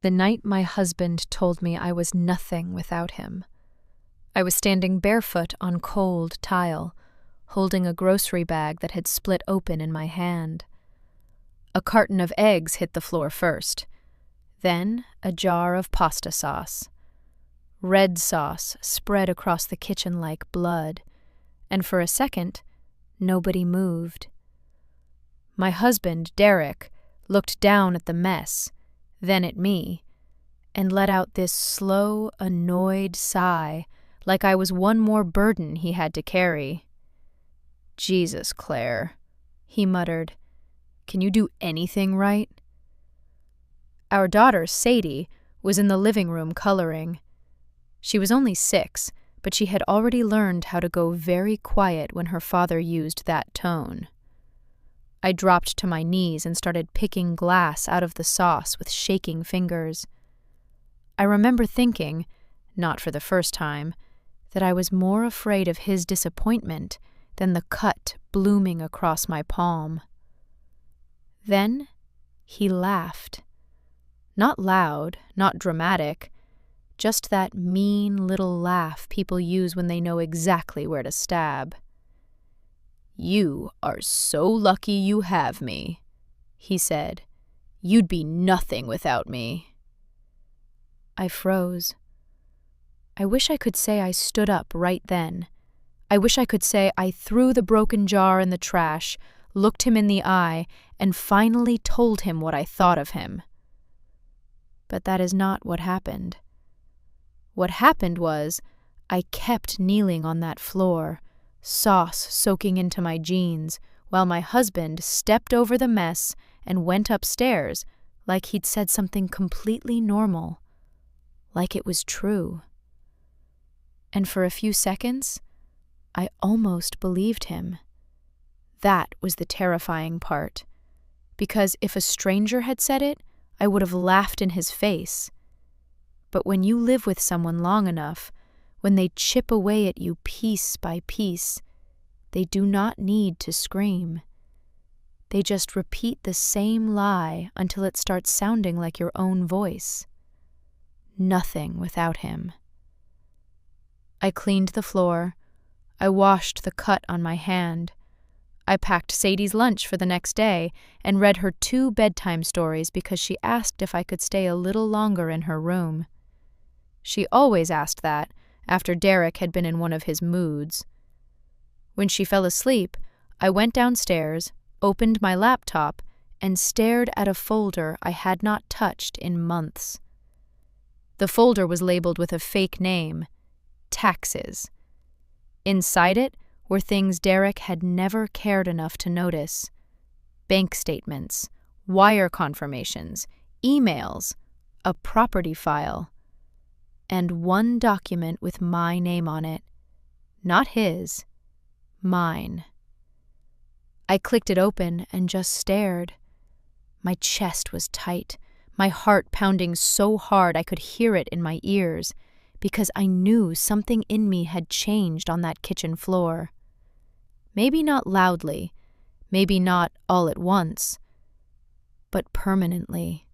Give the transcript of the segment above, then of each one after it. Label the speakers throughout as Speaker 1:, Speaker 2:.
Speaker 1: The night my husband told me I was nothing without him. I was standing barefoot on cold tile, holding a grocery bag that had split open in my hand. A carton of eggs hit the floor first, then a jar of pasta sauce. Red sauce spread across the kitchen like blood, and for a second, nobody moved. My husband, Derek, looked down at the mess, then at me, and let out this slow, annoyed sigh, like I was one more burden he had to carry. "Jesus, Claire," he muttered. "Can you do anything right?" Our daughter, Sadie, was in the living room coloring. She was only 6, but she had already learned how to go very quiet when her father used that tone. I dropped to my knees and started picking glass out of the sauce with shaking fingers. I remember thinking, not for the first time, that I was more afraid of his disappointment than the cut blooming across my palm. Then he laughed. Not loud, not dramatic, just that mean little laugh people use when they know exactly where to stab. "You are so lucky you have me," he said. "You'd be nothing without me." I froze. I wish I could say I stood up right then. I wish I could say I threw the broken jar in the trash, looked him in the eye, and finally told him what I thought of him. But that is not what happened. What happened was, I kept kneeling on that floor, sauce soaking into my jeans, while my husband stepped over the mess and went upstairs like he'd said something completely normal, like it was true. And for a few seconds, I almost believed him. That was the terrifying part, because if a stranger had said it, I would have laughed in his face. But when you live with someone long enough, when they chip away at you piece by piece, they do not need to scream. They just repeat the same lie until it starts sounding like your own voice. Nothing without him. I cleaned the floor. I washed the cut on my hand. I packed Sadie's lunch for the next day and read her 2 bedtime stories because she asked if I could stay a little longer in her room. She always asked that after Derek had been in one of his moods. When she fell asleep, I went downstairs, opened my laptop, and stared at a folder I had not touched in months. The folder was labeled with a fake name, Taxes. Inside it were things Derek had never cared enough to notice. Bank statements, wire confirmations, emails, a property file, and one document with my name on it. Not his, mine. I clicked it open and just stared. My chest was tight, my heart pounding so hard I could hear it in my ears, because I knew something in me had changed on that kitchen floor. Maybe not loudly, maybe not all at once, but permanently.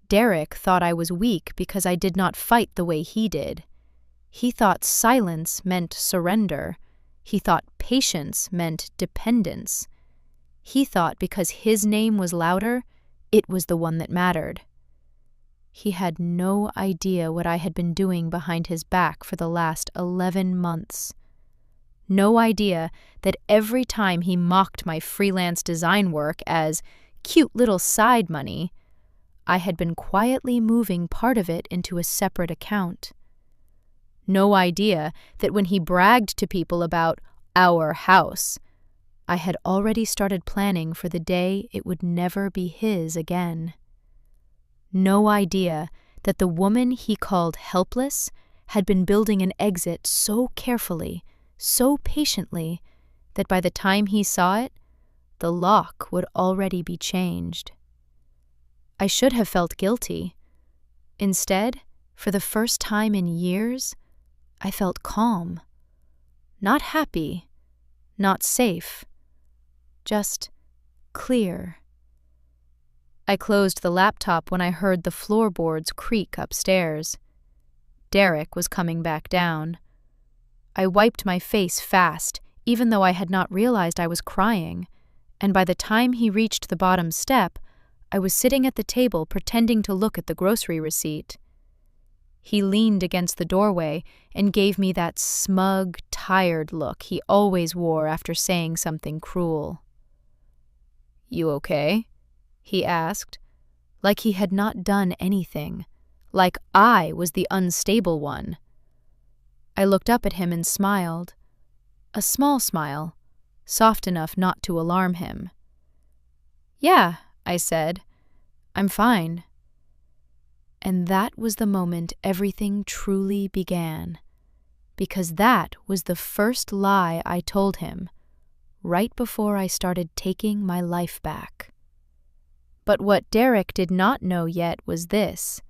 Speaker 1: Derek thought I was weak because I did not fight the way he did. He thought silence meant surrender. He thought patience meant dependence. He thought because his name was louder, it was the one that mattered. He had no idea what I had been doing behind his back for the last 11 months. No idea that every time he mocked my freelance design work as cute little side money, I had been quietly moving part of it into a separate account. No idea that when he bragged to people about our house, I had already started planning for the day it would never be his again. No idea that the woman he called helpless had been building an exit so carefully, so patiently, that by the time he saw it, the lock would already be changed. I should have felt guilty. Instead, for the first time in years, I felt calm. Not happy, not safe, just clear. I closed the laptop when I heard the floorboards creak upstairs. Derek was coming back down. I wiped my face fast, even though I had not realized I was crying, and by the time he reached the bottom step, I was sitting at the table pretending to look at the grocery receipt. He leaned against the doorway and gave me that smug, tired look he always wore after saying something cruel. "You okay?" he asked, like he had not done anything, like I was the unstable one. I looked up at him and smiled, a small smile, soft enough not to alarm him. "Yeah," I said, "I'm fine." And that was the moment everything truly began, because that was the first lie I told him, right before I started taking my life back. But what Derek did not know yet was this: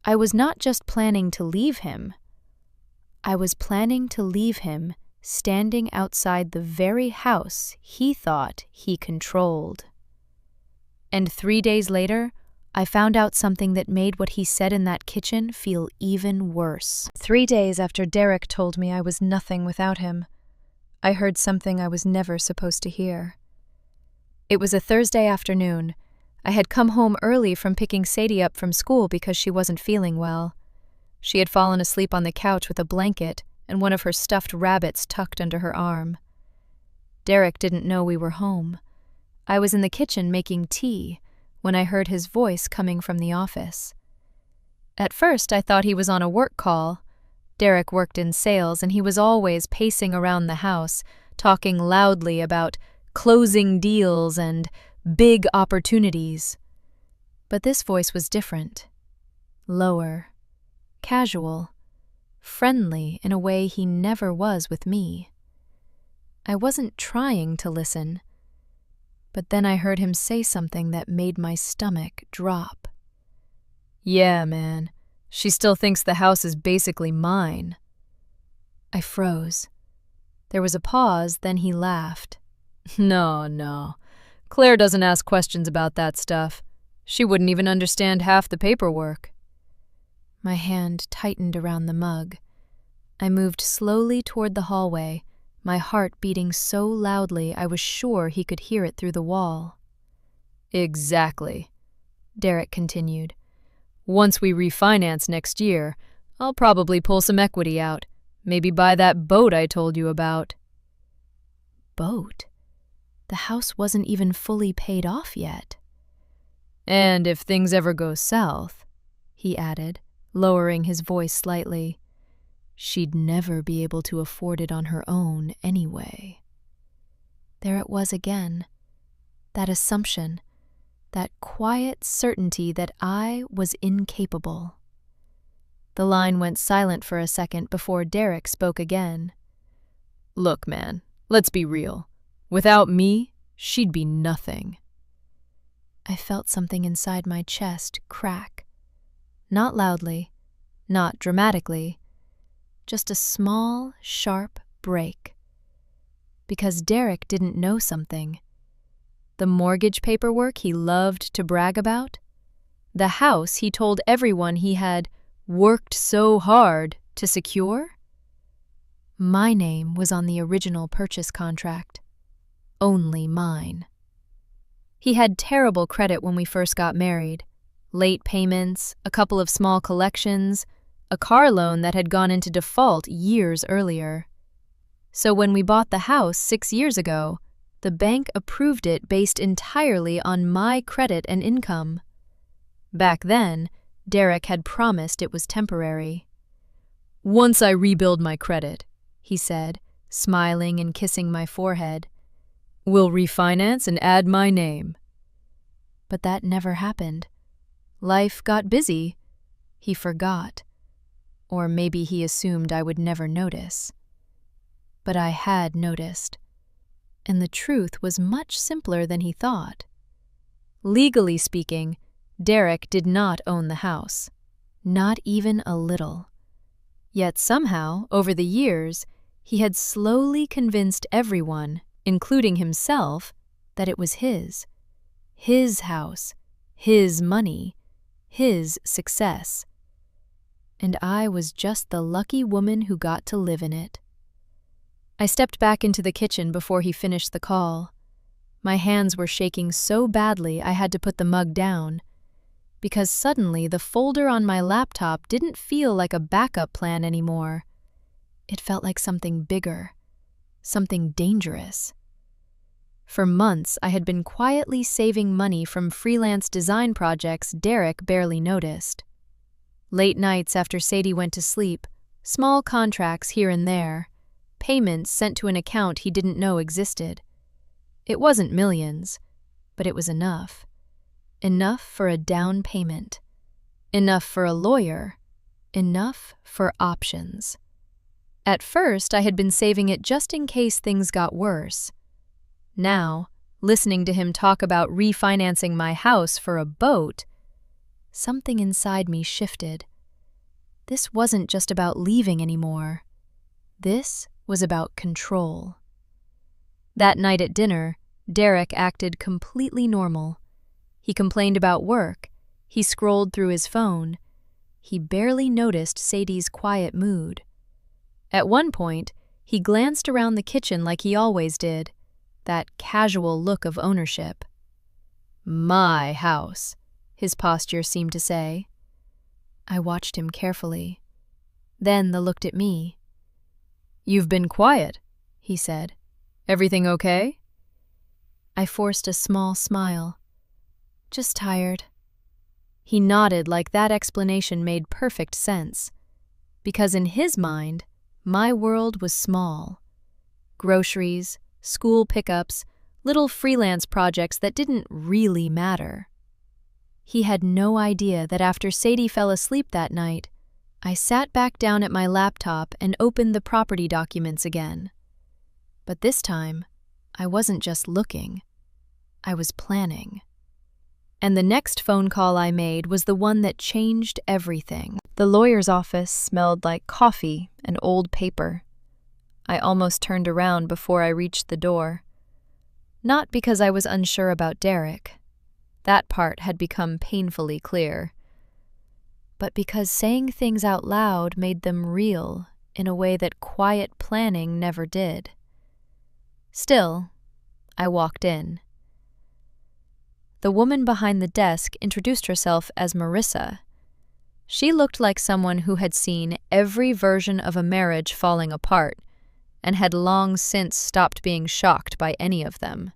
Speaker 1: I was not just planning to leave him. I was planning to leave him standing outside the very house he thought he controlled. And 3 days later, I found out something that made what he said in that kitchen feel even worse. 3 days after Derek told me I was nothing without him, I heard something I was never supposed to hear. It was a Thursday afternoon. I had come home early from picking Sadie up from school because she wasn't feeling well. She had fallen asleep on the couch with a blanket and one of her stuffed rabbits tucked under her arm. Derek didn't know we were home. I was in the kitchen making tea when I heard his voice coming from the office. At first, I thought he was on a work call. Derek worked in sales, and he was always pacing around the house, talking loudly about closing deals and big opportunities. But this voice was different. Lower, casual, friendly in a way he never was with me. I wasn't trying to listen, but then I heard him say something that made my stomach drop. "Yeah, man, she still thinks the house is basically mine." I froze. There was a pause, then he laughed. No. Claire doesn't ask questions about that stuff. She wouldn't even understand half the paperwork." My hand tightened around the mug. I moved slowly toward the hallway, my heart beating so loudly I was sure he could hear it through the wall. "Exactly," Derek continued. "Once we refinance next year, I'll probably pull some equity out, maybe buy that boat I told you about." Boat? The house wasn't even fully paid off yet. "And if things ever go south," he added, lowering his voice slightly, "she'd never be able to afford it on her own anyway." There it was again, that assumption, that quiet certainty that I was incapable. The line went silent for a second before Derek spoke again. "Look, man, let's be real. Without me, she'd be nothing." I felt something inside my chest crack. Not loudly, not dramatically, just a small, sharp break. Because Derek didn't know something. The mortgage paperwork he loved to brag about? The house he told everyone he had worked so hard to secure? My name was on the original purchase contract. Only mine. He had terrible credit when we first got married. Late payments, a couple of small collections, a car loan that had gone into default years earlier. So when we bought the house 6 years ago, the bank approved it based entirely on my credit and income. Back then, Derek had promised it was temporary. "Once I rebuild my credit," he said, smiling and kissing my forehead, "we'll refinance and add my name." But that never happened. Life got busy. He forgot. Or maybe he assumed I would never notice. But I had noticed. And the truth was much simpler than he thought. Legally speaking, Derek did not own the house. Not even a little. Yet somehow, over the years, he had slowly convinced everyone, including himself, that it was his. His house, his money, his success. And I was just the lucky woman who got to live in it. I stepped back into the kitchen before he finished the call. My hands were shaking so badly I had to put the mug down, because suddenly the folder on my laptop didn't feel like a backup plan anymore. It felt like something bigger, something dangerous. For months, I had been quietly saving money from freelance design projects Derek barely noticed. Late nights after Sadie went to sleep, small contracts here and there, payments sent to an account he didn't know existed. It wasn't millions, but it was enough. Enough for a down payment. Enough for a lawyer. Enough for options. At first, I had been saving it just in case things got worse. Now, listening to him talk about refinancing my house for a boat, something inside me shifted. This wasn't just about leaving anymore. This was about control. That night at dinner, Derek acted completely normal. He complained about work. He scrolled through his phone. He barely noticed Sadie's quiet mood. At one point, he glanced around the kitchen like he always did, that casual look of ownership. "My house," his posture seemed to say. I watched him carefully. Then they looked at me. "You've been quiet," he said. "Everything okay?" I forced a small smile. "Just tired." He nodded like that explanation made perfect sense, because in his mind, my world was small. Groceries, school pickups, little freelance projects that didn't really matter. He had no idea that after Sadie fell asleep that night, I sat back down at my laptop and opened the property documents again. But this time, I wasn't just looking. I was planning. And the next phone call I made was the one that changed everything. The lawyer's office smelled like coffee and old paper. I almost turned around before I reached the door. Not because I was unsure about Derek. That part had become painfully clear. But because saying things out loud made them real in a way that quiet planning never did. Still, I walked in. The woman behind the desk introduced herself as Marissa. She looked like someone who had seen every version of a marriage falling apart and had long since stopped being shocked by any of them.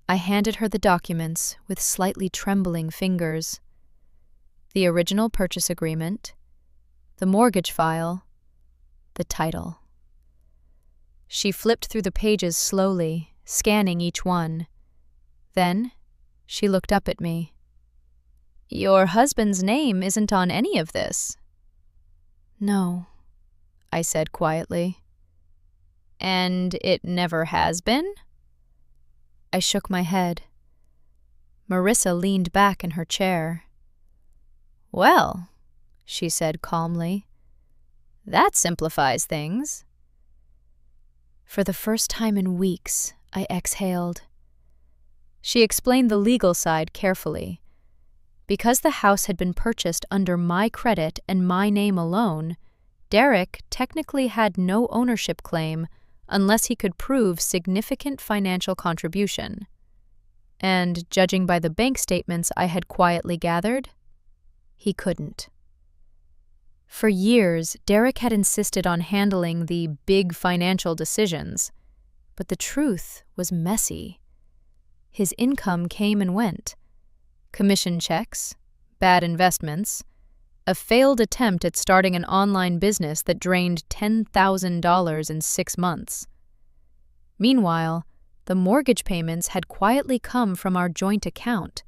Speaker 1: I handed her the documents with slightly trembling fingers. The original purchase agreement, the mortgage file, the title. She flipped through the pages slowly, scanning each one. Then, she looked up at me. "Your husband's name isn't on any of this." "No," I said quietly. "And it never has been?" I shook my head. Marissa leaned back in her chair. "Well," she said calmly, "that simplifies things." For the first time in weeks, I exhaled. She explained the legal side carefully. Because the house had been purchased under my credit and my name alone, Derek technically had no ownership claim unless he could prove significant financial contribution. And judging by the bank statements I had quietly gathered, he couldn't. For years, Derek had insisted on handling the big financial decisions, but the truth was messy. His income came and went. Commission checks, bad investments, a failed attempt at starting an online business that drained $10,000 in 6 months. Meanwhile, the mortgage payments had quietly come from our joint account,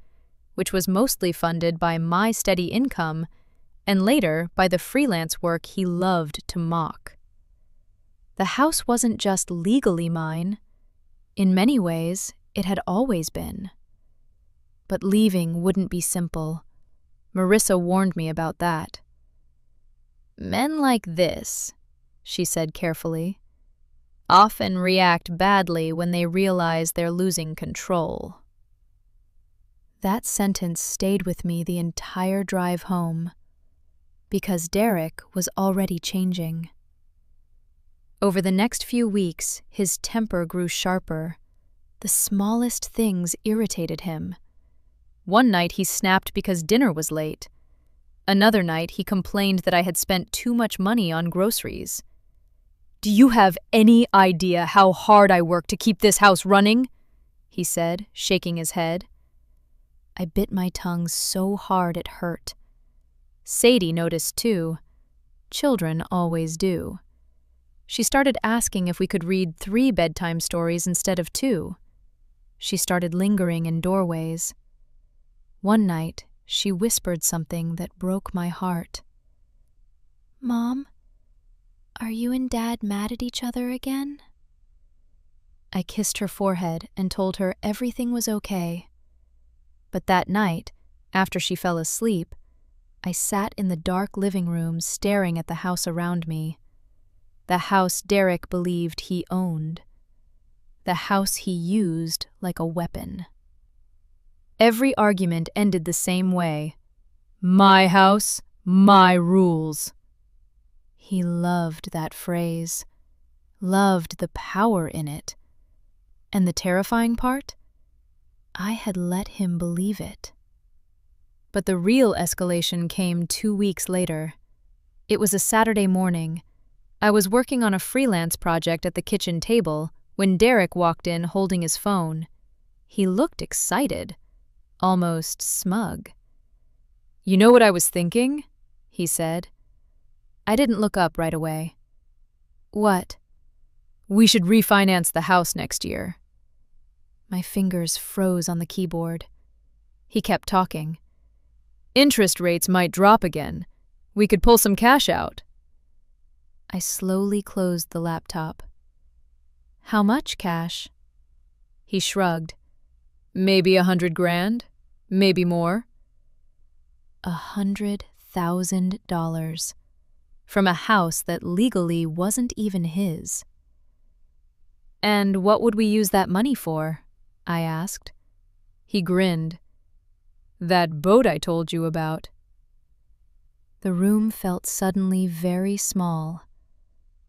Speaker 1: which was mostly funded by my steady income and later by the freelance work he loved to mock. The house wasn't just legally mine. In many ways, it had always been. But leaving wouldn't be simple. Marissa warned me about that. "Men like this," she said carefully, "often react badly when they realize they're losing control." That sentence stayed with me the entire drive home, because Derek was already changing. Over the next few weeks, his temper grew sharper. The smallest things irritated him. One night he snapped because dinner was late. Another night he complained that I had spent too much money on groceries. "Do you have any idea how hard I work to keep this house running?" he said, shaking his head. I bit my tongue so hard it hurt. Sadie noticed too. Children always do. She started asking if we could read 3 bedtime stories instead of 2. She started lingering in doorways. One night, she whispered something that broke my heart. "Mom, are you and Dad mad at each other again?" I kissed her forehead and told her everything was okay. But that night, after she fell asleep, I sat in the dark living room staring at the house around me. The house Derek believed he owned. The house he used like a weapon. Every argument ended the same way. "My house, my rules." He loved that phrase, loved the power in it. And the terrifying part? I had let him believe it. But the real escalation came 2 weeks later. It was a Saturday morning. I was working on a freelance project at the kitchen table when Derek walked in holding his phone. He looked excited, almost smug. "You know what I was thinking?" he said. I didn't look up right away. "What?" "We should refinance the house next year." My fingers froze on the keyboard. He kept talking. "Interest rates might drop again. We could pull some cash out." I slowly closed the laptop. "How much cash?" He shrugged. "Maybe 100 grand, maybe more." $100,000 from a house that legally wasn't even his. "And what would we use that money for?" I asked. He grinned. "That boat I told you about." The room felt suddenly very small.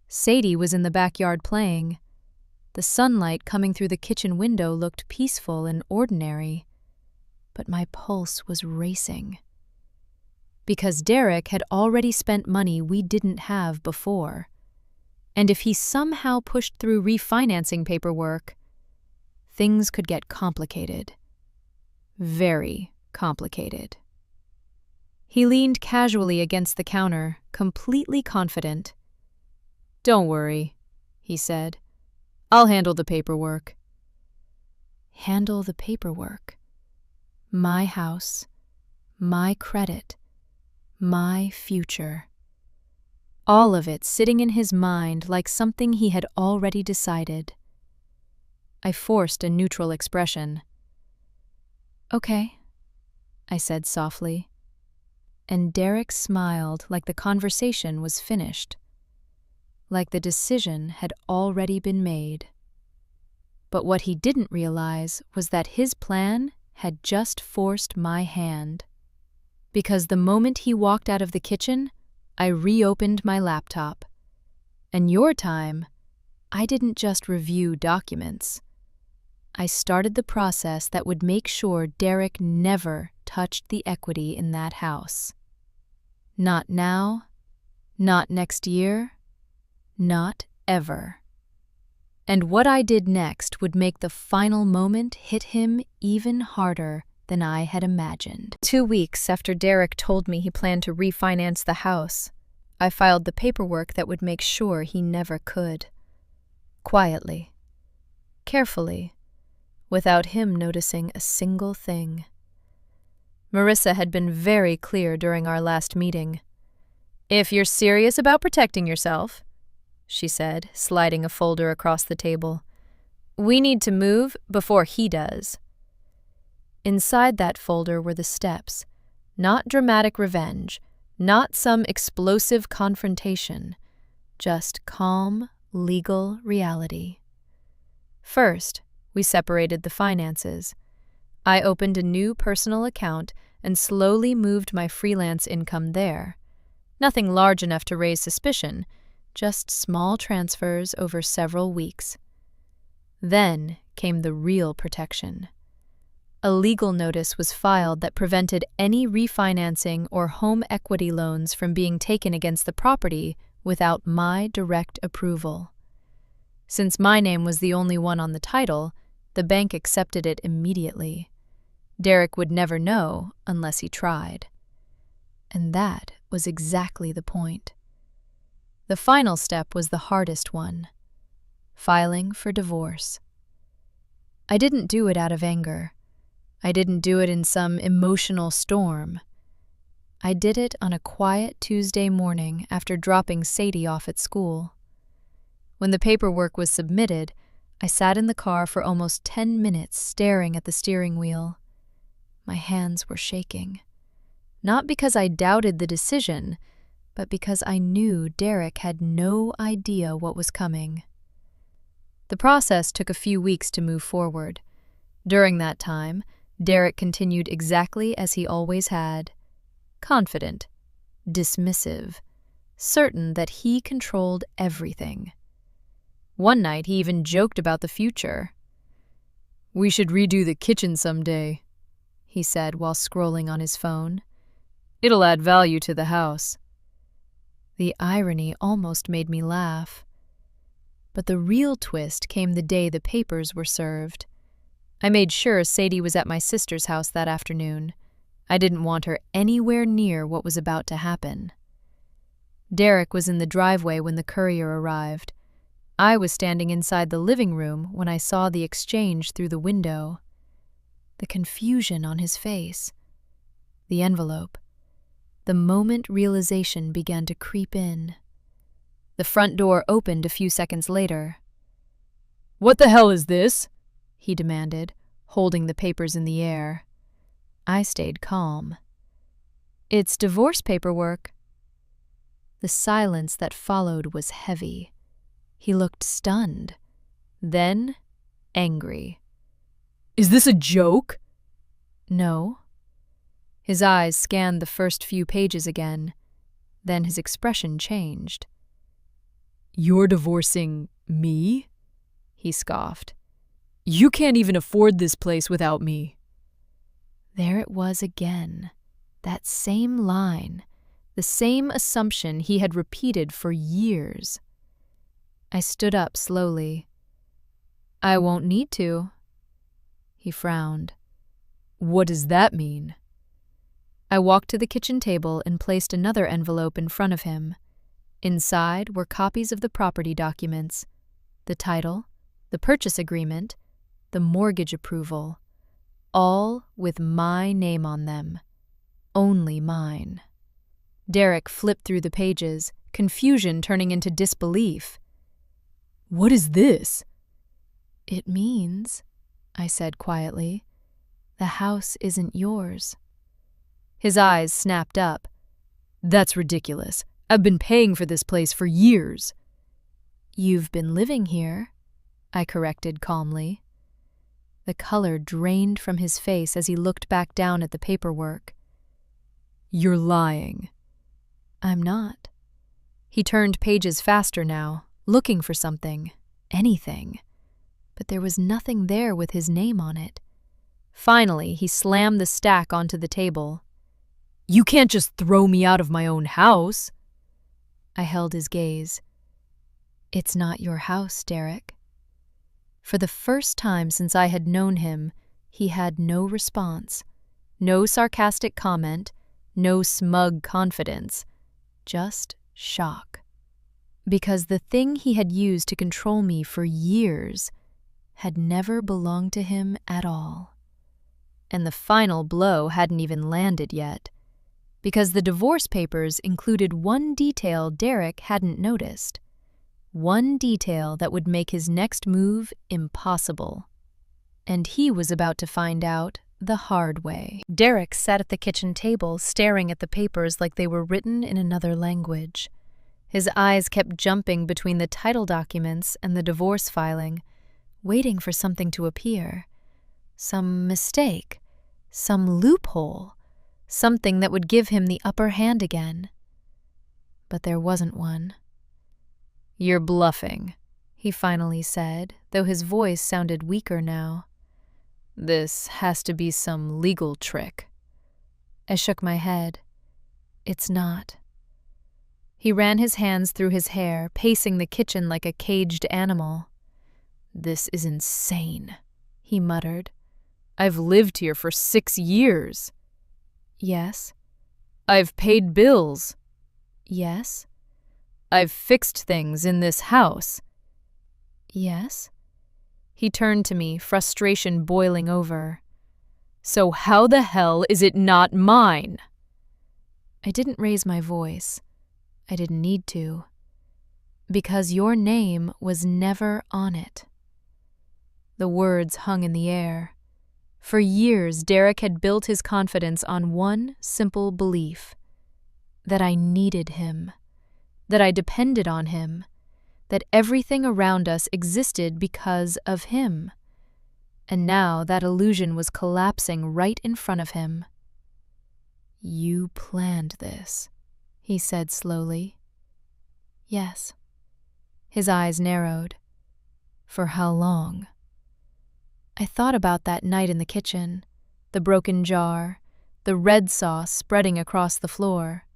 Speaker 1: Sadie was in the backyard playing. The sunlight coming through the kitchen window looked peaceful and ordinary, but my pulse was racing. Because Derek had already spent money we didn't have before. And if he somehow pushed through refinancing paperwork, things could get complicated. Very complicated. He leaned casually against the counter, completely confident. "Don't worry," he said. "I'll handle the paperwork." Handle the paperwork. My house, my credit, my future. All of it sitting in his mind like something he had already decided. I forced a neutral expression. "Okay," I said softly. And Derek smiled like the conversation was finished, like the decision had already been made. But what he didn't realize was that his plan had just forced my hand. Because the moment he walked out of the kitchen, I reopened my laptop. And your time, I didn't just review documents. I started the process that would make sure Derek never touched the equity in that house. Not now, not next year, not ever. And what I did next would make the final moment hit him even harder than I had imagined. 2 weeks after Derek told me he planned to refinance the house, I filed the paperwork that would make sure he never could. Quietly, carefully, without him noticing a single thing. Marissa had been very clear during our last meeting. "If you're serious about protecting yourself," she said, sliding a folder across the table, "we need to move before he does." Inside that folder were the steps, not dramatic revenge, not some explosive confrontation, just calm, legal reality. First, we separated the finances. I opened a new personal account and slowly moved my freelance income there. Nothing large enough to raise suspicion, just small transfers over several weeks. Then came the real protection. A legal notice was filed that prevented any refinancing or home equity loans from being taken against the property without my direct approval. Since my name was the only one on the title, the bank accepted it immediately. Derek would never know unless he tried. And that was exactly the point. The final step was the hardest one: filing for divorce. I didn't do it out of anger. I didn't do it in some emotional storm. I did it on a quiet Tuesday morning after dropping Sadie off at school. When the paperwork was submitted, I sat in the car for almost 10 minutes staring at the steering wheel. My hands were shaking. Not because I doubted the decision, but because I knew Derek had no idea what was coming. The process took a few weeks to move forward. During that time, Derek continued exactly as he always had: confident, dismissive, certain that he controlled everything. One night he even joked about the future. "We should redo the kitchen someday," he said while scrolling on his phone. "It'll add value to the house." The irony almost made me laugh. But the real twist came the day the papers were served. I made sure Sadie was at my sister's house that afternoon. I didn't want her anywhere near what was about to happen. Derek was in the driveway when the courier arrived. I was standing inside the living room when I saw the exchange through the window. The confusion on his face. The envelope. The moment realization began to creep in. The front door opened a few seconds later. "What the hell is this?" he demanded, holding the papers in the air. I stayed calm. "It's divorce paperwork." The silence that followed was heavy. He looked stunned, then angry. "Is this a joke?" "No." His eyes scanned the first few pages again. Then his expression changed. "You're divorcing me?" he scoffed. "You can't even afford this place without me." There it was again, that same line, the same assumption he had repeated for years. I stood up slowly. "I won't need to." He frowned. "What does that mean?" I walked to the kitchen table and placed another envelope in front of him. Inside were copies of the property documents, the title, the purchase agreement, the mortgage approval, all with my name on them. Only mine. Derek flipped through the pages, confusion turning into disbelief. "What is this?" "It means," I said quietly, "the house isn't yours." His eyes snapped up. "That's ridiculous. I've been paying for this place for years." "You've been living here," I corrected calmly. The color drained from his face as he looked back down at the paperwork. "You're lying." "I'm not." He turned pages faster now, looking for something, anything. But there was nothing there with his name on it. Finally, he slammed the stack onto the table. "You can't just throw me out of my own house." I held his gaze. "It's not your house, Derek." For the first time since I had known him, he had no response, no sarcastic comment, no smug confidence, just shock. Because the thing he had used to control me for years had never belonged to him at all. And the final blow hadn't even landed yet, because the divorce papers included one detail Derek hadn't noticed. One detail that would make his next move impossible. And he was about to find out the hard way. Derek sat at the kitchen table, staring at the papers like they were written in another language. His eyes kept jumping between the title documents and the divorce filing, waiting for something to appear. Some mistake, some loophole, something that would give him the upper hand again. But there wasn't one. "You're bluffing," he finally said, though his voice sounded weaker now. "This has to be some legal trick." I shook my head. "It's not." He ran his hands through his hair, pacing the kitchen like a caged animal. "This is insane," he muttered. "I've lived here for 6 years." "Yes." "I've paid bills." "Yes." "I've fixed things in this house." "Yes." He turned to me, frustration boiling over. "So how the hell is it not mine?" I didn't raise my voice. I didn't need to. "Because your name was never on it." The words hung in the air. For years, Derek had built his confidence on one simple belief: that I needed him, that I depended on him, that everything around us existed because of him. And now that illusion was collapsing right in front of him. "You planned this," he said slowly. "Yes." His eyes narrowed. "For how long?" I thought about that night in the kitchen, the broken jar, the red sauce spreading across the floor.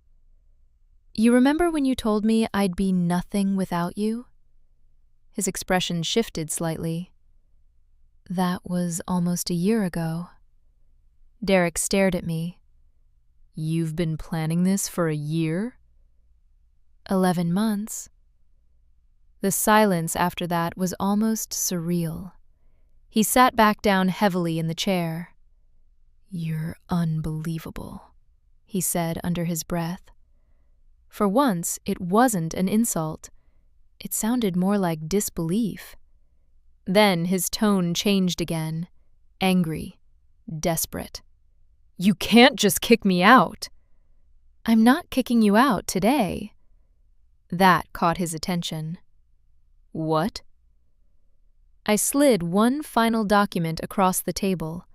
Speaker 1: "You remember when you told me I'd be nothing without you?" His expression shifted slightly. "That was almost a year ago." Derek stared at me. "You've been planning this for a year?" 11 months. The silence after that was almost surreal. He sat back down heavily in the chair. "You're unbelievable," he said under his breath. For once, it wasn't an insult. It sounded more like disbelief. Then his tone changed again, angry, desperate. "You can't just kick me out." "I'm not kicking you out today." That caught his attention. "What?" I slid one final document across the table,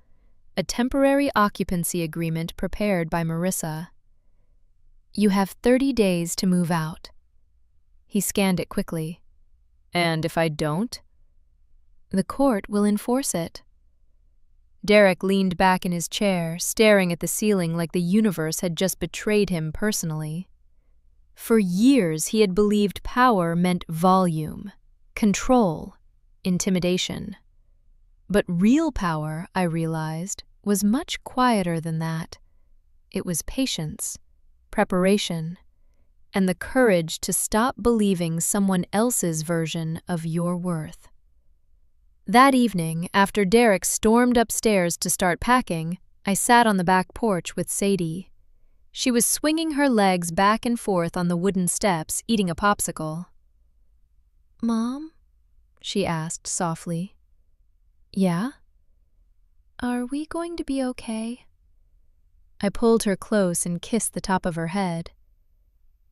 Speaker 1: a temporary occupancy agreement prepared by Marissa. "You have 30 days to move out." He scanned it quickly. "And if I don't?" "The court will enforce it." Derek leaned back in his chair, staring at the ceiling like the universe had just betrayed him personally. For years, he had believed power meant volume, control, intimidation. But real power, I realized, was much quieter than that. It was patience, preparation, and the courage to stop believing someone else's version of your worth. That evening, after Derek stormed upstairs to start packing, I sat on the back porch with Sadie. She was swinging her legs back and forth on the wooden steps, eating a popsicle. "Mom?" she asked softly. "Yeah?" "Are we going to be okay?" I pulled her close and kissed the top of her head.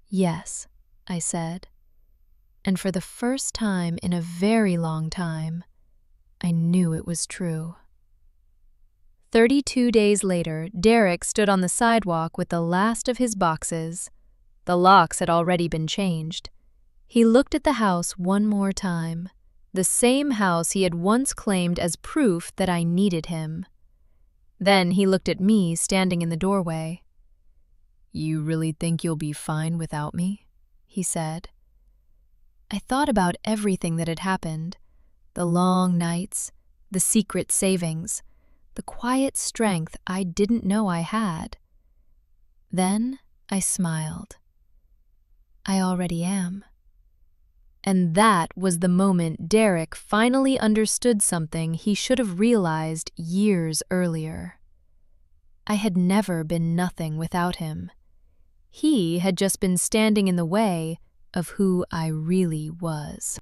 Speaker 1: "Yes," I said. And for the first time in a very long time, I knew it was true. 32 days later, Derek stood on the sidewalk with the last of his boxes. The locks had already been changed. He looked at the house one more time, the same house he had once claimed as proof that I needed him. Then he looked at me standing in the doorway. "You really think you'll be fine without me?" he said. I thought about everything that had happened, the long nights, the secret savings, the quiet strength I didn't know I had. Then I smiled. I already am. And that was the moment Derek finally understood something he should have realized years earlier. I had never been nothing without him. He had just been standing in the way of who I really was.